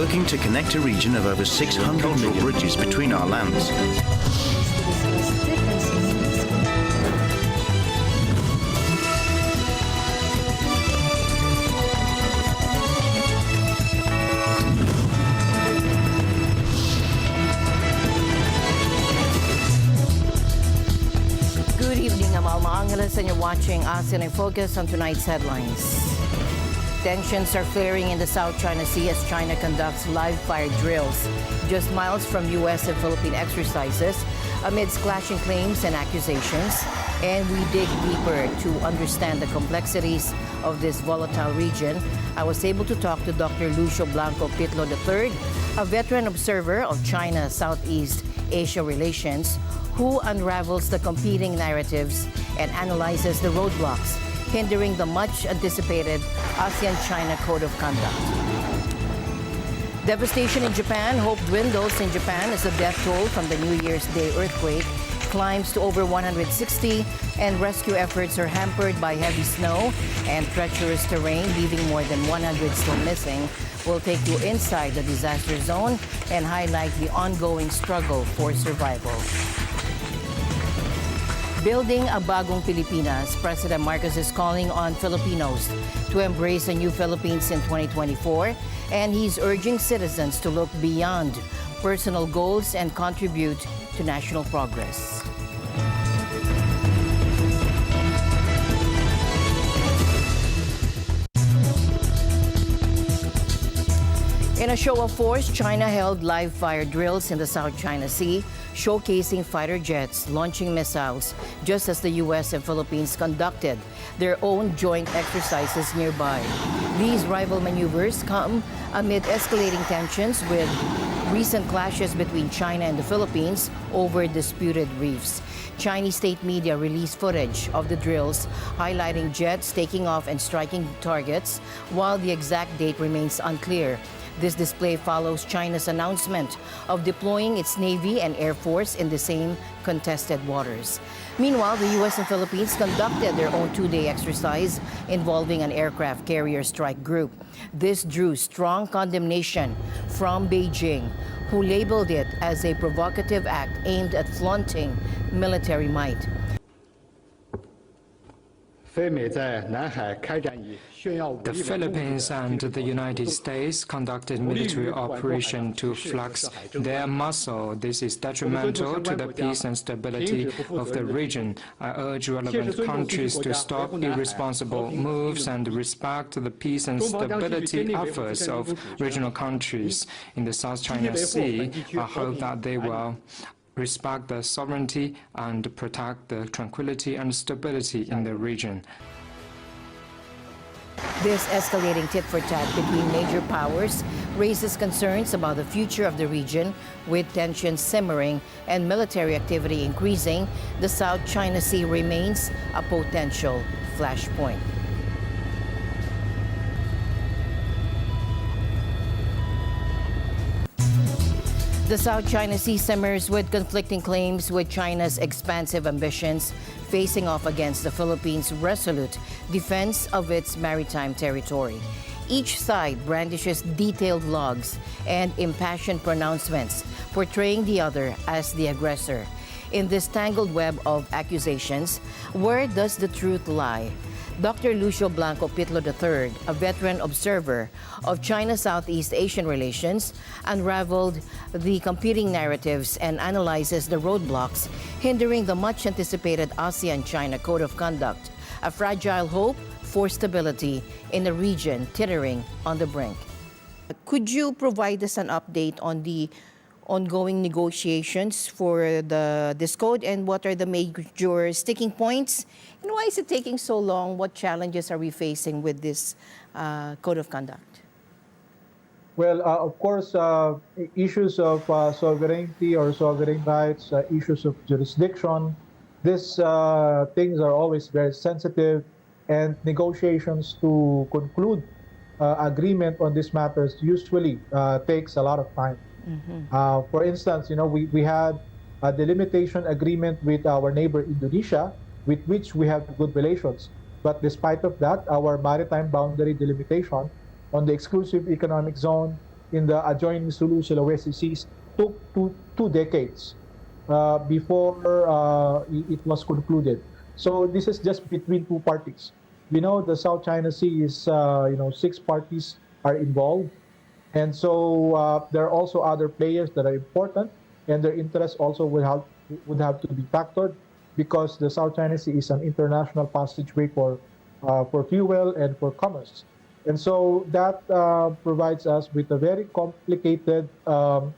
working to connect a region of over 600 million bridges between our lands. Good evening, I'm Alma Angeles, and you're watching ASEAN in Focus on tonight's headlines. Tensions are flaring in the South China Sea as China conducts live-fire drills just miles from U.S. and Philippine exercises amidst clashing claims and accusations. And we dig deeper to understand the complexities of this volatile region. I was able to talk to Dr. Lucio Blanco Pitlo III, a veteran observer of China-Southeast Asia relations, who unravels the competing narratives and analyzes the roadblocks hindering the much-anticipated ASEAN-China Code of Conduct. Devastation in Japan. Hope dwindles in Japan as the death toll from the New Year's Day earthquake climbs to over 160, and rescue efforts are hampered by heavy snow and treacherous terrain, leaving more than 100 still missing. We'll take you inside the disaster zone and highlight the ongoing struggle for survival. Building a bagong Pilipinas, President Marcos is calling on Filipinos to embrace a new Philippines in 2024, and he's urging citizens to look beyond personal goals and contribute to national progress. In a show of force, China held live fire drills in the South China Sea, showcasing fighter jets launching missiles, just as the U.S. and Philippines conducted their own joint exercises nearby. These rival maneuvers come amid escalating tensions with recent clashes between China and the Philippines over disputed reefs. Chinese state media released footage of the drills, highlighting jets taking off and striking targets, while the exact date remains unclear. This display follows China's announcement of deploying its Navy and Air Force in the same contested waters. Meanwhile, the U.S. and Philippines conducted their own two-day exercise involving an aircraft carrier strike group. This drew strong condemnation from Beijing, who labeled it as a provocative act aimed at flaunting military might. The Philippines and the United States conducted military operation to flex their muscle. This is detrimental to the peace and stability of the region. I urge relevant countries to stop irresponsible moves and respect the peace and stability efforts of regional countries in the South China Sea. I hope that they will respect the sovereignty and protect the tranquility and stability in the region. This escalating tit-for-tat between major powers raises concerns about the future of the region, with tensions simmering and military activity increasing. The South China Sea remains a potential flashpoint. The South China Sea simmers with conflicting claims, with China's expansive ambitions facing off against the Philippines' resolute defense of its maritime territory. Each side brandishes detailed logs and impassioned pronouncements, portraying the other as the aggressor. In this tangled web of accusations, where does the truth lie? Dr. Lucio Blanco Pitlo III, a veteran observer of China-Southeast Asian relations, unraveled the competing narratives and analyzes the roadblocks hindering the much-anticipated ASEAN-China Code of Conduct, a fragile hope for stability in a region teetering on the brink. Could you provide us an update on the ongoing negotiations for this code, and what are the major sticking points? And why is it taking so long? What challenges are we facing with this code of conduct? Well, of course, issues of sovereignty or sovereign rights, issues of jurisdiction, these things are always very sensitive, and negotiations to conclude agreement on these matters usually takes a lot of time. Mm-hmm. For instance, we had a delimitation agreement with our neighbor Indonesia, with which we have good relations. But despite of that, our maritime boundary delimitation on the exclusive economic zone in the adjoining Sulu Sulawesi Seas took two decades before it was concluded. So this is just between two parties. We know the South China Sea is, 6 parties are involved. And so there are also other players that are important, and their interests also would have to be factored because the South China Sea is an international passageway for fuel and for commerce. And so that provides us with a very complicated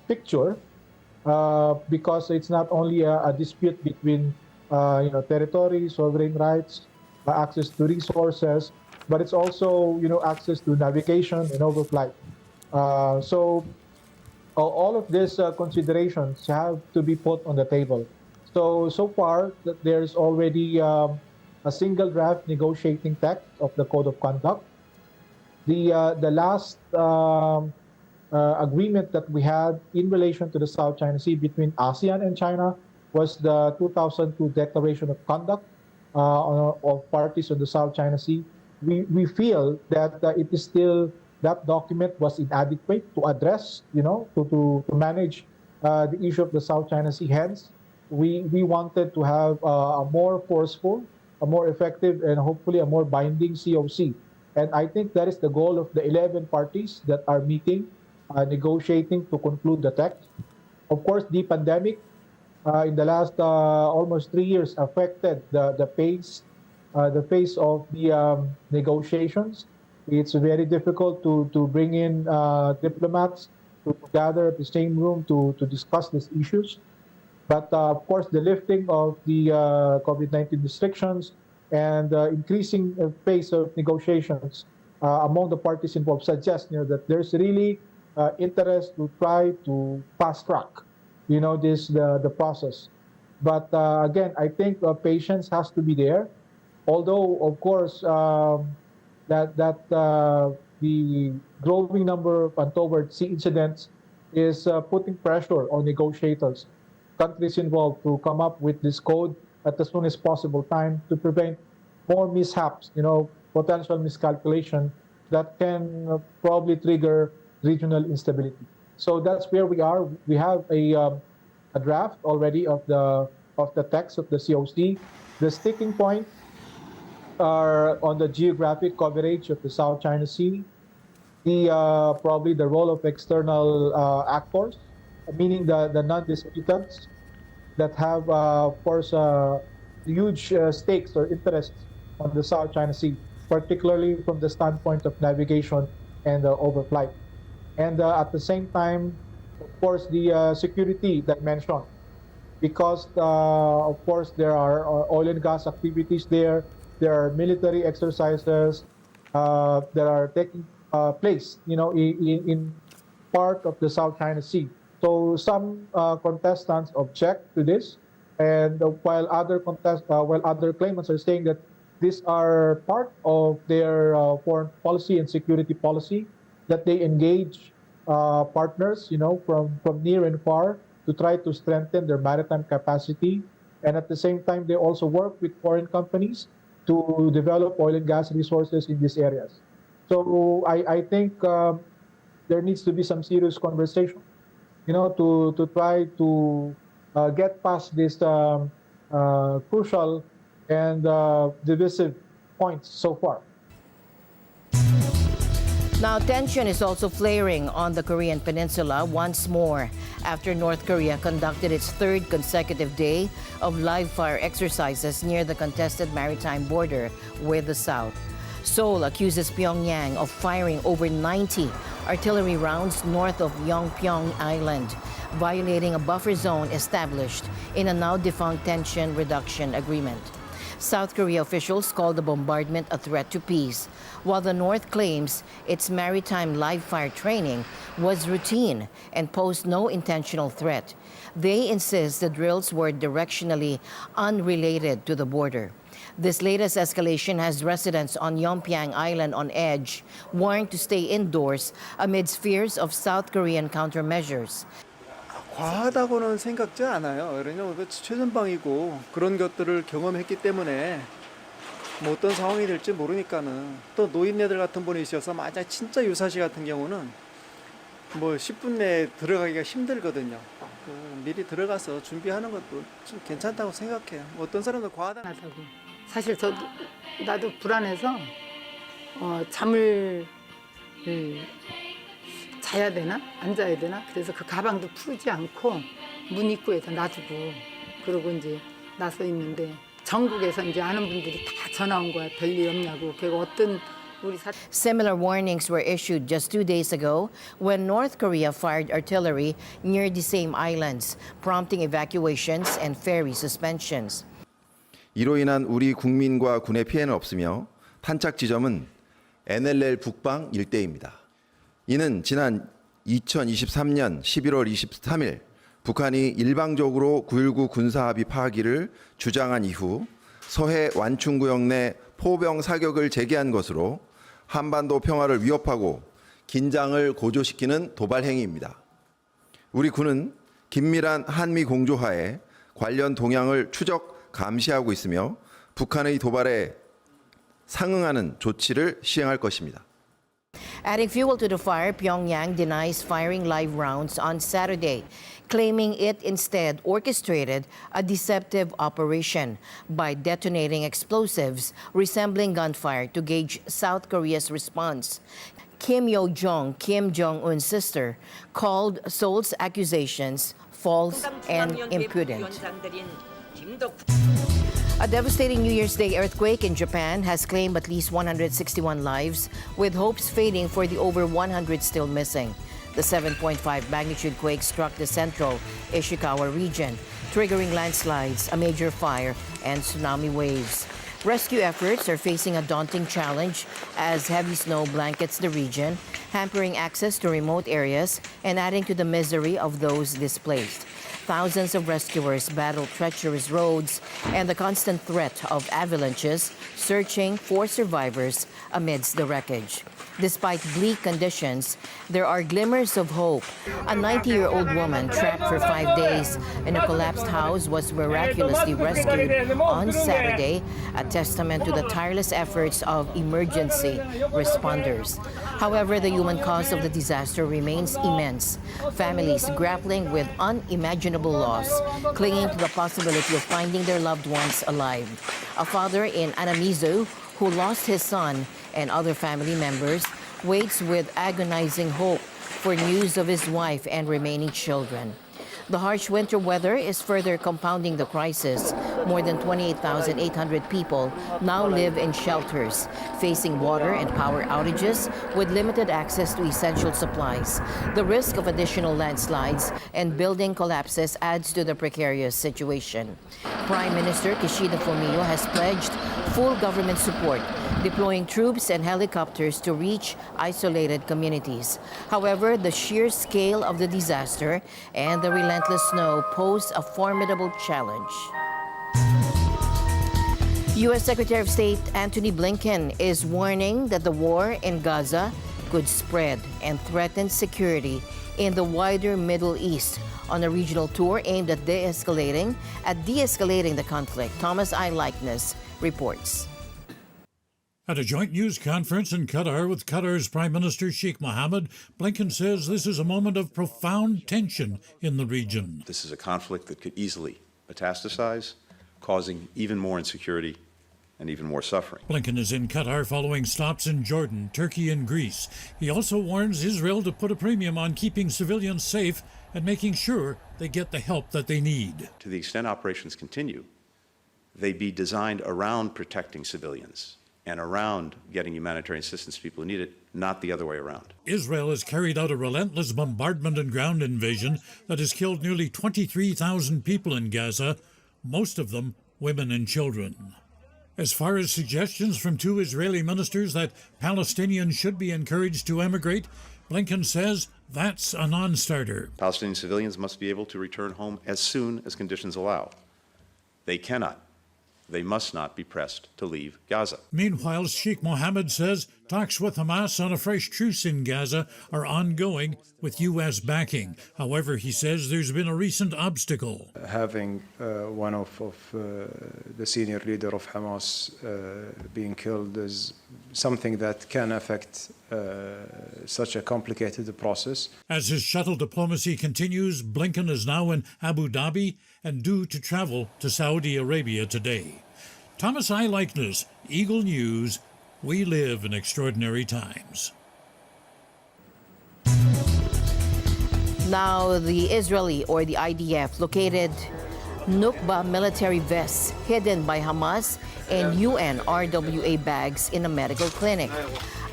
picture because it's not only a dispute between territory, sovereign rights, access to resources, but it's also access to navigation and overflight. So all of these considerations have to be put on the table. So far, there's already a single draft negotiating text of the Code of Conduct. The last agreement that we had in relation to the South China Sea between ASEAN and China was the 2002 Declaration of Conduct of parties on the South China Sea. We feel that it is still that document was inadequate to address, to manage the issue of the South China Sea. Hence, we wanted to have a more forceful, a more effective, and hopefully a more binding COC. And I think that is the goal of the 11 parties that are meeting, negotiating to conclude the text. Of course, the pandemic in the last almost 3 years affected the pace of the negotiations. It's very difficult to bring in diplomats to gather at the same room to discuss these issues. But of course, the lifting of the COVID-19 restrictions and increasing pace of negotiations among the parties involved suggests that there's really interest to try to fast track the process. But again, I think patience has to be there. Although, of course, that the growing number of untoward sea incidents is putting pressure on negotiators, countries involved, to come up with this code at the soonest possible time to prevent more mishaps, potential miscalculation that can probably trigger regional instability. So that's where we are. We have a draft already of the text of the COC. The sticking point are on the geographic coverage of the South China Sea, probably the role of external actors, meaning the non-disputants that have, of course, huge stakes or interests on the South China Sea, particularly from the standpoint of navigation and overflight. And at the same time, of course, the security dimension, because, of course, there are oil and gas activities there. There are military exercises that are taking place, in part of the South China Sea. So some contestants object to this, and while other claimants are saying that these are part of their foreign policy and security policy, that they engage partners, from near and far to try to strengthen their maritime capacity, and at the same time they also work with foreign companies to develop oil and gas resources in these areas. So I think there needs to be some serious conversation, to try to get past this crucial and divisive points so far. Now, tension is also flaring on the Korean Peninsula once more after North Korea conducted its third consecutive day of live-fire exercises near the contested maritime border with the South. Seoul accuses Pyongyang of firing over 90 artillery rounds north of Yongpyong Island, violating a buffer zone established in a now-defunct tension reduction agreement. South Korea officials call the bombardment a threat to peace, while the North claims its maritime live-fire training was routine and posed no intentional threat. They insist the drills were directionally unrelated to the border. This latest escalation has residents on Yongpyong Island on edge, warned to stay indoors amidst fears of South Korean countermeasures. 과하다고는 생각지 않아요. 왜냐면 최전방이고 그런 것들을 경험했기 때문에 뭐 어떤 상황이 될지 모르니까는 또 노인네들 같은 분이 있어서 만약 진짜 유사시 같은 경우는 뭐 10분 내에 들어가기가 힘들거든요. 미리 들어가서 준비하는 것도 좀 괜찮다고 생각해요. 어떤 사람도 과하다. 사실 나도 불안해서 잠을 자야 되나 안 자야 되나 그래서 그 가방도 풀지 않고 문 입구에다 놔두고 그러고 이제 나서 있는데 전국에서 이제 아는 분들이 다 전화 온 거야. 별일 없냐고. 그리고 어떤 Similar warnings were issued just 2 days ago when North Korea fired artillery near the same islands, prompting evacuations and ferry suspensions. 이로 인한 우리 국민과 군의 피해는 없으며 탄착 지점은 NLL 북방 일대입니다. 이는 지난 2023년 11월 23일 북한이 일방적으로 9.19 군사합의 파기를 주장한 이후 서해 완충구역 내 포병 사격을 재개한 것으로 한반도 평화를 위협하고 긴장을 고조시키는 도발 행위입니다. 우리 군은 긴밀한 한미 공조하에 관련 동향을 추적 감시하고 있으며 북한의 도발에 상응하는 조치를 시행할 것입니다. Adding fuel to the fire, Pyongyang denies firing live rounds on Saturday, claiming it instead orchestrated a deceptive operation by detonating explosives resembling gunfire to gauge South Korea's response. Kim Yo-jong, Kim Jong-un's sister, called Seoul's accusations false and impudent. A devastating New Year's Day earthquake in Japan has claimed at least 161 lives, with hopes fading for the over 100 still missing. The 7.5 magnitude quake struck the central Ishikawa region, triggering landslides, a major fire, and tsunami waves. Rescue efforts are facing a daunting challenge as heavy snow blankets the region, hampering access to remote areas and adding to the misery of those displaced. Thousands of rescuers battle treacherous roads and the constant threat of avalanches, searching for survivors amidst the wreckage. Despite bleak conditions, there are glimmers of hope. A 90-year-old woman trapped for 5 days in a collapsed house was miraculously rescued on Saturday, a testament to the tireless efforts of emergency responders. However, the human cost of the disaster remains immense. Families grappling with unimaginable loss, clinging to the possibility of finding their loved ones alive. A father in Anamizu who lost his son and other family members waits with agonizing hope for news of his wife and remaining children. The harsh winter weather is further compounding the crisis. More than 28,800 people now live in shelters, facing water and power outages with limited access to essential supplies. The risk of additional landslides and building collapses adds to the precarious situation. Prime Minister Kishida Fumio has pledged full government support, deploying troops and helicopters to reach isolated communities. However, the sheer scale of the disaster and the relentless snow pose a formidable challenge. U.S. Secretary of State Antony Blinken is warning that the war in Gaza could spread and threaten security in the wider Middle East on a regional tour aimed at de-escalating the conflict. Thomas I. Likeness reports. At a joint news conference in Qatar with Qatar's Prime Minister Sheikh Mohammed, Blinken says this is a moment of profound tension in the region. This is a conflict that could easily metastasize, causing even more insecurity and even more suffering. Blinken is in Qatar following stops in Jordan, Turkey, and Greece. He also warns Israel to put a premium on keeping civilians safe and making sure they get the help that they need. To the extent operations continue, they be designed around protecting civilians and around getting humanitarian assistance to people who need it, not the other way around. Israel has carried out a relentless bombardment and ground invasion that has killed nearly 23,000 people in Gaza, most of them women and children. As far as suggestions from 2 Israeli ministers that Palestinians should be encouraged to emigrate, Blinken says that's a non-starter. Palestinian civilians must be able to return home as soon as conditions allow. They must not be pressed to leave Gaza. Meanwhile, Sheikh Mohammed says talks with Hamas on a fresh truce in Gaza are ongoing with U.S. backing. However, he says there's been a recent obstacle. Having one of the senior leader of Hamas being killed is something that can affect such a complicated process. As his shuttle diplomacy continues, Blinken is now in Abu Dhabi and due to travel to Saudi Arabia today. Thomas I. Leichner's Eagle News. We live in extraordinary times. Now, the Israeli or the IDF located Nukba military vests hidden by Hamas and UN RWA bags in a medical clinic.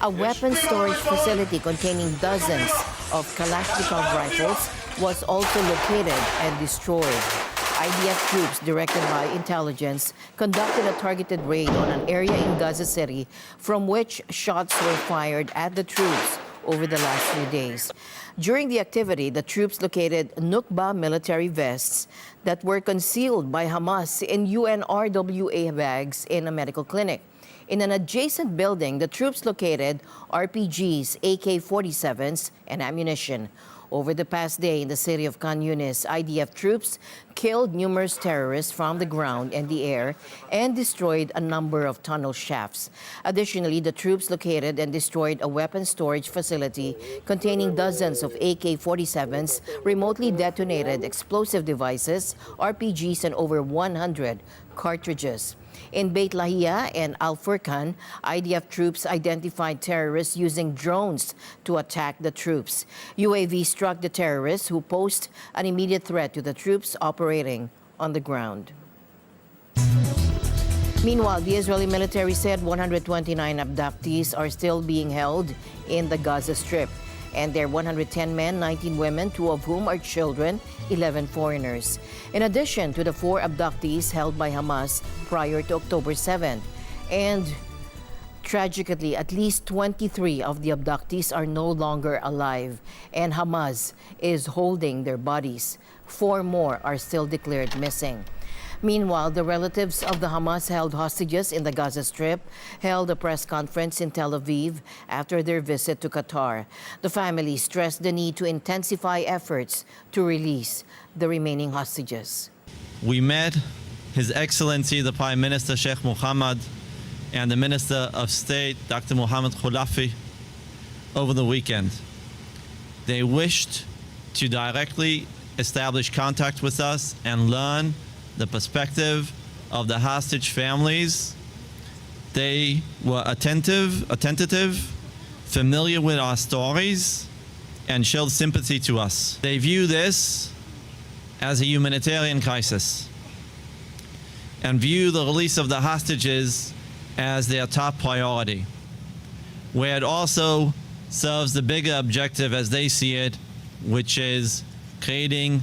A weapons storage facility containing dozens of Kalashnikov rifles was also located and destroyed. IDF troops directed by intelligence conducted a targeted raid on an area in Gaza City from which shots were fired at the troops over the last few days. During the activity, the troops located Nukba military vests that were concealed by Hamas in UN RWA bags in a medical clinic. In an adjacent building, the troops located RPGs, AK-47s, and ammunition. Over the past day in the city of Khan Yunis, IDF troops killed numerous terrorists from the ground and the air and destroyed a number of tunnel shafts. Additionally, the troops located and destroyed a weapons storage facility containing dozens of AK-47s, remotely detonated explosive devices, RPGs, and over 100 cartridges. In Beit Lahia and Al Furqan, IDF troops identified terrorists using drones to attack the troops. UAV struck the terrorists who posed an immediate threat to the troops operating on the ground. Meanwhile, the Israeli military said 129 abductees are still being held in the Gaza Strip. And there are 110 men, 19 women, 2 of whom are children, 11 foreigners. In addition to the 4 abductees held by Hamas prior to October 7th. And tragically, at least 23 of the abductees are no longer alive, and Hamas is holding their bodies. 4 more are still declared missing. Meanwhile, the relatives of the Hamas-held hostages in the Gaza Strip held a press conference in Tel Aviv after their visit to Qatar. The family stressed the need to intensify efforts to release the remaining hostages. We met His Excellency the Prime Minister Sheikh Mohammed and the Minister of State Dr. Mohammed Khulafi over the weekend. They wished to directly establish contact with us and learn the perspective of the hostage families. They were attentive, familiar with our stories, and showed sympathy to us. They view this as a humanitarian crisis and view the release of the hostages as their top priority, where it also serves the bigger objective as they see it, which is creating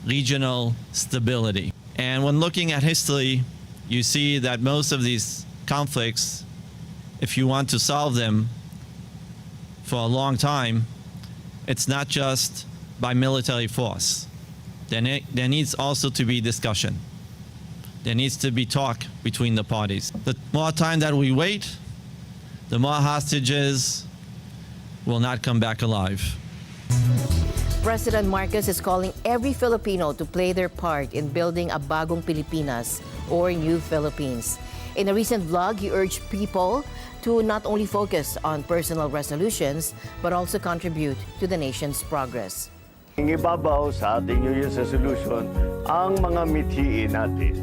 regional stability. And when looking at history, you see that most of these conflicts, if you want to solve them for a long time, it's not just by military force. There needs also to be discussion. There needs to be talk between the parties. The more time that we wait, the more hostages will not come back alive. President Marcos is calling every Filipino to play their part in building a bagong Pilipinas or new Philippines. In a recent vlog, he urged people to not only focus on personal resolutions, but also contribute to the nation's progress. Ibabaw sa ating New Year's resolution ang mga mithiin natin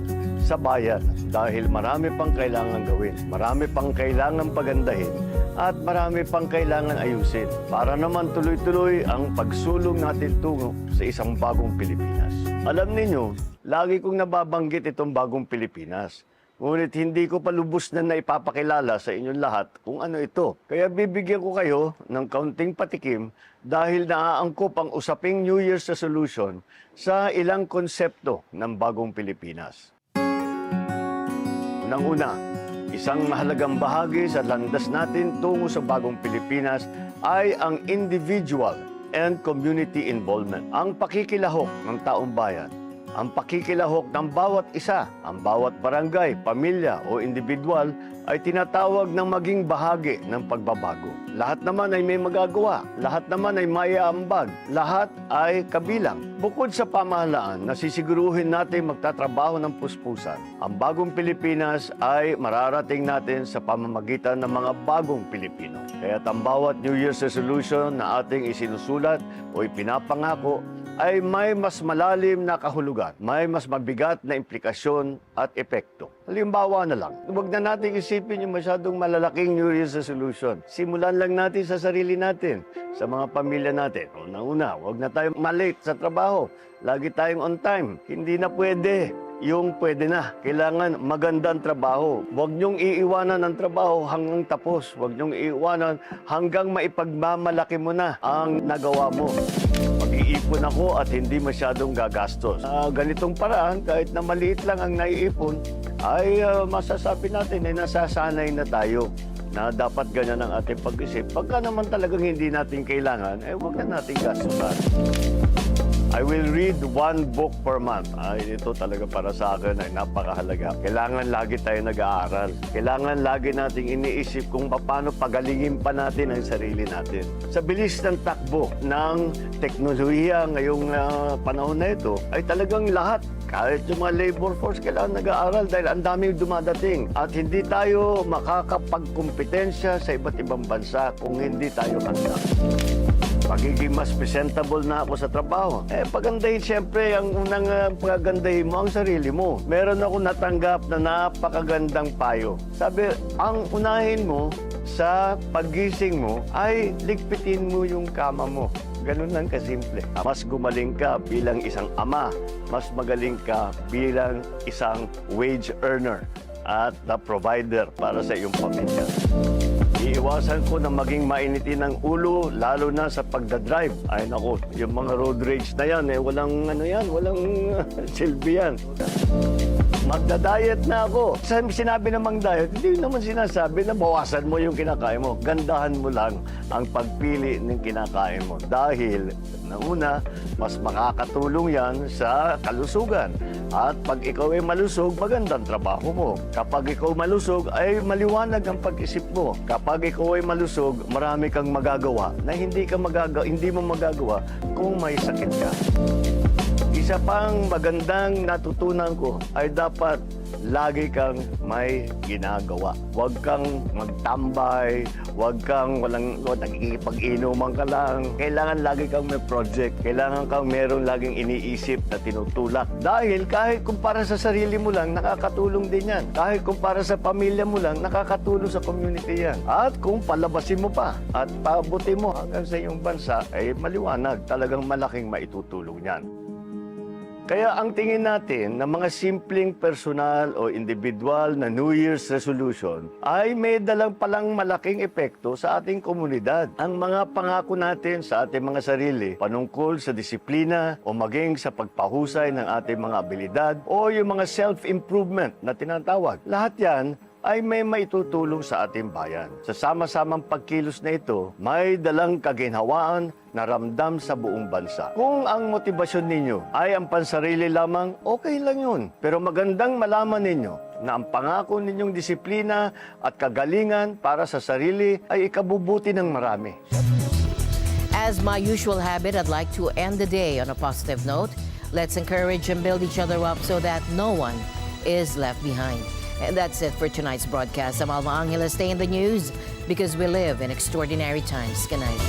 sa bayan dahil marami pang kailangan gawin, marami pang kailangan pagandahin at marami pang kailangan ayusin para naman tuloy-tuloy ang pagsulong natin tungo sa isang bagong Pilipinas. Alam ninyo, lagi kong nababanggit itong bagong Pilipinas. Ngunit hindi ko pa lubos na naipapakilala sa inyong lahat kung ano ito. Kaya bibigyan ko kayo ng kaunting patikim dahil naaangkop ang usaping New Year's resolution sa ilang konsepto ng bagong Pilipinas. Unang-una, isang mahalagang bahagi sa landas natin tungo sa bagong Pilipinas ay ang individual and community involvement. Ang pakikilahok ng taong bayan Ang pakikilahok ng bawat isa, ang bawat barangay, pamilya o individual ay tinatawag ng maging bahagi ng pagbabago. Lahat naman ay may magagawa, lahat naman ay maiaambag, lahat ay kabilang. Bukod sa pamahalaan, nasisiguruhin natin magtatrabaho ng puspusan. Ang bagong Pilipinas ay mararating natin sa pamamagitan ng mga bagong Pilipino. Kaya't ang bawat New Year's resolution na ating isinusulat o ipinapangako ay may mas malalim na kahulugan, may mas mabigat na implikasyon at epekto. Halimbawa na lang, huwag na natin isipin yung masyadong malalaking New Year's resolution. Simulan lang natin sa sarili natin, sa mga pamilya natin. Una-una, huwag na tayong malate sa trabaho. Lagi tayong on time. Hindi na pwede yung pwede na. Kailangan magandang trabaho. Huwag niyong iiwanan ang trabaho hanggang tapos. Huwag niyong iiwanan hanggang maipagmamalaki mo na ang nagawa mo. Mag-iipon ako at hindi masyadong gagastos. Ganitong paraan, kahit na maliit lang ang naiipon, ay masasabi natin ay nasasanay na tayo na dapat ganyan ang ating pag-isip. Pagka naman talagang hindi natin kailangan, huwag na natin gastusan. I will read one book per month. Ito talaga para sa akin ay napakahalaga. Kailangan lagi tayo nag-aaral. Kailangan lagi nating iniisip kung paano pagalingin pa natin ang sarili natin. Sa bilis ng takbo ng teknolohiya ngayong panahon na ito, ay talagang lahat, kahit yung mga labor force, kailangan nag-aaral dahil ang daming dumadating. At hindi tayo makakapagkumpetensya sa iba't ibang bansa kung hindi tayo handa. Pagiging mas presentable na ako sa trabaho. Pagandahin siyempre, ang unang pagandahin mo ang sarili mo. Meron ako natanggap na napakagandang payo. Sabi, ang unahin mo sa paggising mo ay ligpitin mo yung kama mo. Ganun lang kasimple. Mas gumaling ka bilang isang ama. Mas magaling ka bilang isang wage earner at na provider para sa iyong pamilya. Iiwasan ko na maging mainitin ang ulo, lalo na sa pagdadrive. Ay nako, yung mga road rage na yan, walang walang silbi yan. Magda-diet na ako. Sinabi namang diet, hindi naman sinasabi na bawasan mo yung kinakain mo. Gandahan mo lang ang pagpili ng kinakain mo. Dahil, una, mas makakatulong yan sa kalusugan. At pag ikaw ay malusog, magandang trabaho mo. Kapag ikaw malusog, ay maliwanag ang pag-isip mo. Kapag ikaw ay malusog, marami kang magagawa na hindi mo magagawa kung may sakit ka. Isa pang magandang natutunan ko ay dapat lagi kang may ginagawa. Huwag kang magtambay, huwag kang nagkikipag-inuman ka lang. Kailangan lagi kang may project. Kailangan kang meron laging iniisip na tinutulak. Dahil kahit kumpara sa sarili mo lang, nakakatulong din yan. Kahit kumpara sa pamilya mo lang, nakakatulong sa community yan. At kung palabasin mo pa at pabuti mo hanggang sa iyong bansa, ay maliwanag. Talagang malaking maitutulong yan. Kaya ang tingin natin ng mga simpleng personal o individual na New Year's resolution ay may dalang palang malaking epekto sa ating komunidad. Ang mga pangako natin sa ating mga sarili panungkol sa disiplina o maging sa pagpahusay ng ating mga abilidad o yung mga self-improvement na tinatawag. Lahat yan ay may maitutulong sa ating bayan. Sa sama-samang pagkilos na ito, may dalang kaginhawaan na ramdam sa buong bansa. Kung ang motibasyon ninyo ay ang pansarili lamang, okay lang yun. Pero magandang malaman ninyo na ang pangako ninyong disiplina at kagalingan para sa sarili ay ikabubuti ng marami. As my usual habit, I'd like to end the day on a positive note. Let's encourage and build each other up so that no one is left behind. And that's it for tonight's broadcast. I'm Alma Angela. Stay in the news because we live in extraordinary times. Good night.